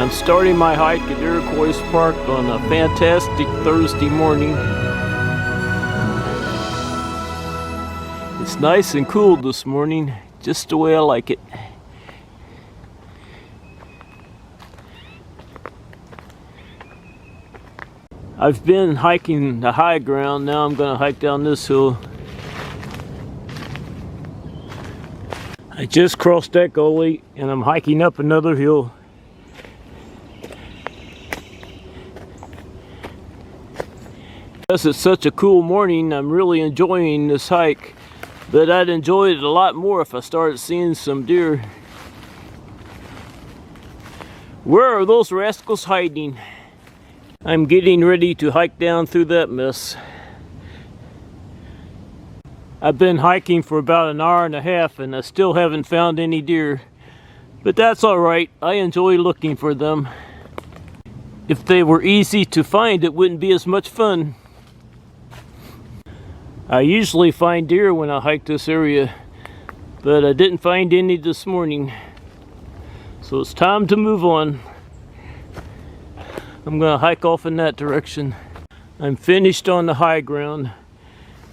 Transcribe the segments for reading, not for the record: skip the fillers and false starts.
I'm starting my hike at Iroquois Park on a fantastic Thursday morning. It's nice and cool this morning, just the way I like it. I've been hiking the high ground, now I'm going to hike down this hill. I just crossed that gully and I'm hiking up another hill. Because it's such a cool morning, I'm really enjoying this hike, but I'd enjoy it a lot more if I started seeing some deer. Where are those rascals hiding? I'm getting ready to hike down through that mess. I've been hiking for about an hour and a half and I still haven't found any deer. But that's alright, I enjoy looking for them. If they were easy to find, it wouldn't be as much fun. I usually find deer when I hike this area, but I didn't find any this morning. So it's time to move on. I'm going to hike off in that direction. I'm finished on the high ground.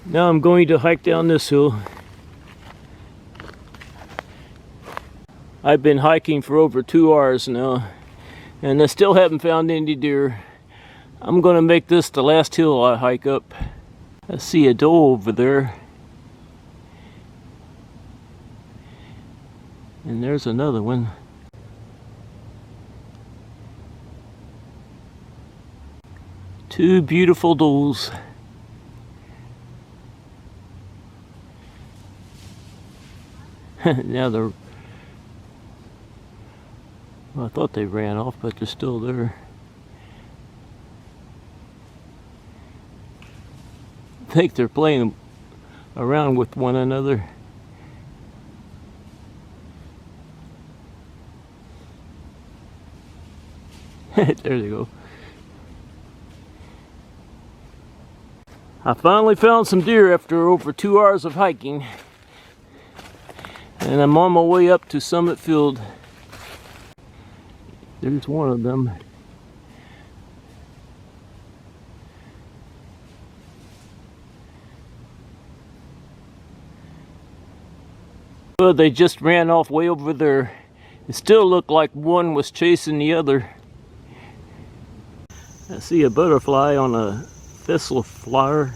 Now I'm going to hike down this hill. I've been hiking for over 2 hours now, and I still haven't found any deer. I'm going to make this the last hill I hike up. I see a doe over there. And there's another one. Two beautiful does. Now they're... Well, I thought they ran off, but they're still there. I think they're playing around with one another. There they go. I finally found some deer after over 2 hours of hiking. And I'm on my way up to Summit Field. There's one of them. Oh, they just ran off way over there. It still looked like one was chasing the other. I see a butterfly on a thistle flower.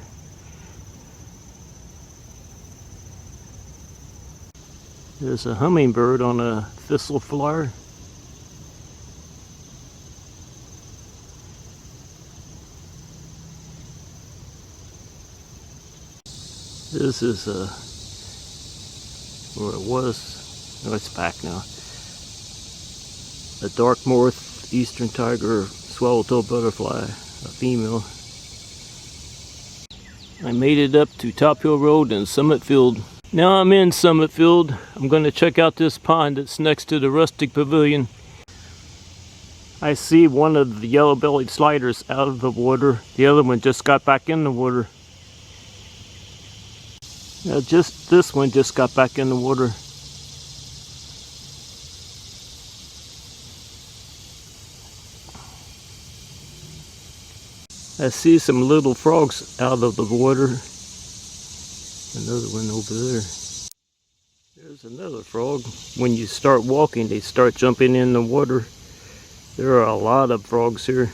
There's a hummingbird on a thistle flower. This is where it was. No, it's back now. A dark north eastern tiger swallowtail butterfly, a female. I made it up to Top Hill Road and Summit Field. Now I'm in Summit Field. I'm going to check out this pond that's next to the rustic pavilion. I see one of the yellow-bellied sliders out of the water. The other one just got back in the water. Now just this one just got back in the water. I see some little frogs out of the water. Another one over there. There's another frog. When you start walking, they start jumping in the water. There are a lot of frogs here.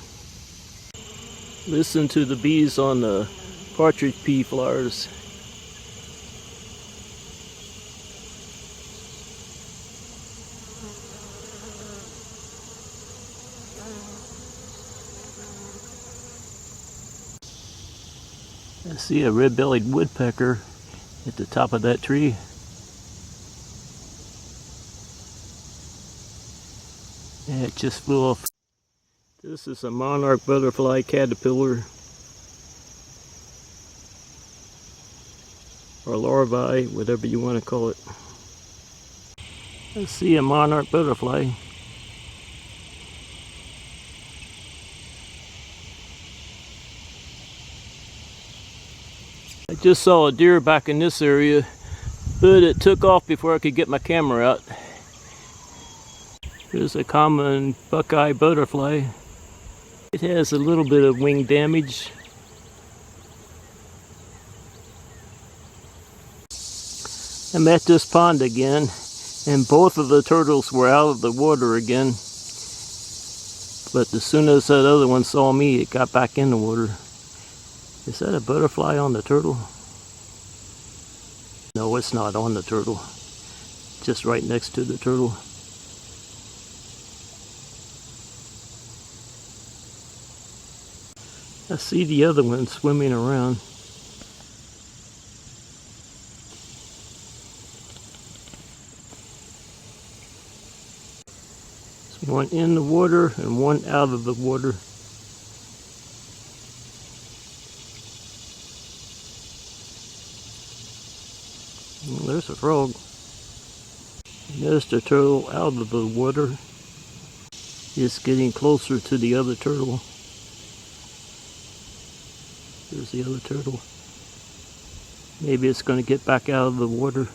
Listen to the bees on the partridge pea flowers. I see a red-bellied woodpecker at the top of that tree. Yeah, it just flew off. This is a monarch butterfly caterpillar, or larvae, whatever you want to call it. I see a monarch butterfly. I just saw a deer back in this area, but it took off before I could get my camera out. Here's a common buckeye butterfly. It has a little bit of wing damage. I'm at this pond again, and both of the turtles were out of the water again. But as soon as that other one saw me, it got back in the water. Is that a butterfly on the turtle? No, it's not on the turtle. Just right next to the turtle. I see the other one swimming around. There's one in the water and one out of the water. Well, there's a frog. There's the turtle out of the water. It's getting closer to the other turtle. There's the other turtle. Maybe it's going to get back out of the water.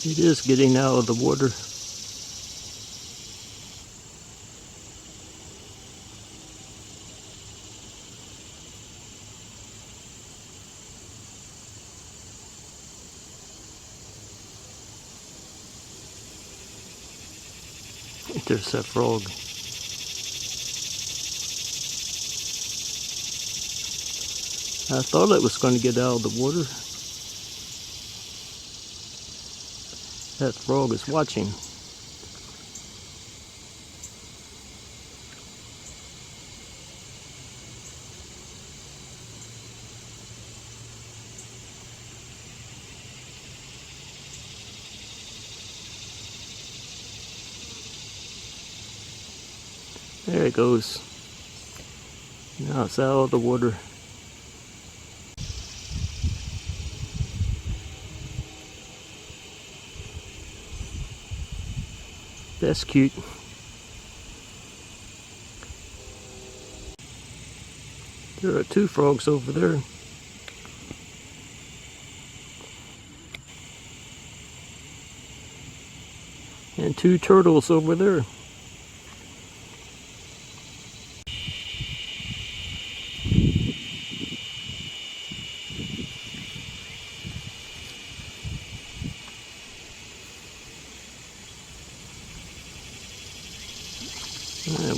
It is getting out of the water. There's that frog. I thought it was going to get out of the water. That frog is watching. There it goes. Now it's out of the water. That's cute. There are two frogs over there. And two turtles over there.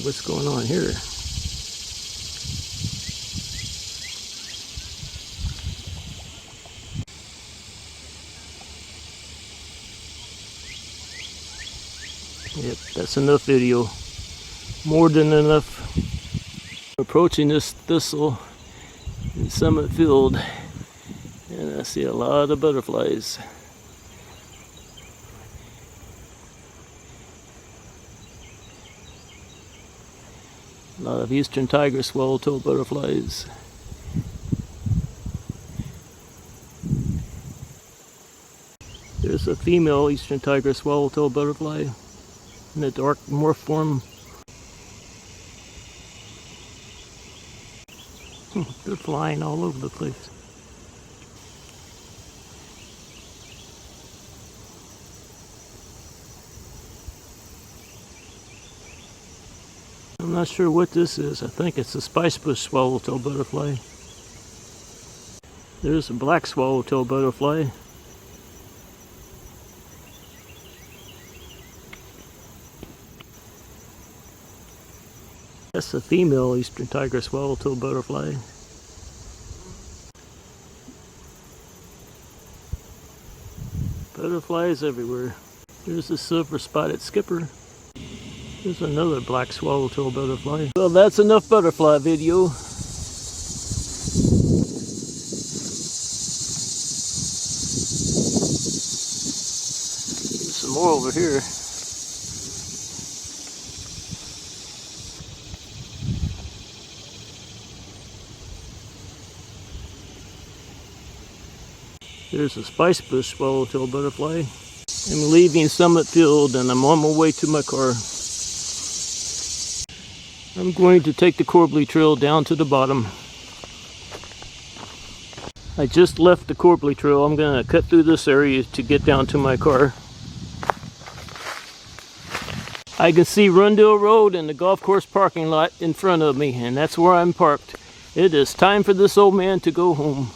What's going on here? Yep, that's enough video. More than enough. Approaching this thistle in Summit Field, and I see a lot of butterflies. A lot of eastern tiger swallowtail butterflies. There's a female eastern tiger swallowtail butterfly in the dark morph form. They're flying all over the place. I'm not sure what this is. I think it's a spicebush swallowtail butterfly. There's a black swallowtail butterfly. That's a female eastern tiger swallowtail butterfly. Butterflies everywhere. There's a silver spotted skipper. There's another black swallowtail butterfly. Well, that's enough butterfly video. more over here. There's a spice bush swallowtail butterfly. I'm leaving Summit Field and I'm on my way to my car. I'm going to take the Corbly Trail down to the bottom. I just left the Corbly Trail. I'm going to cut through this area to get down to my car. I can see Rundle Road and the golf course parking lot in front of me, and that's where I'm parked. It is time for this old man to go home.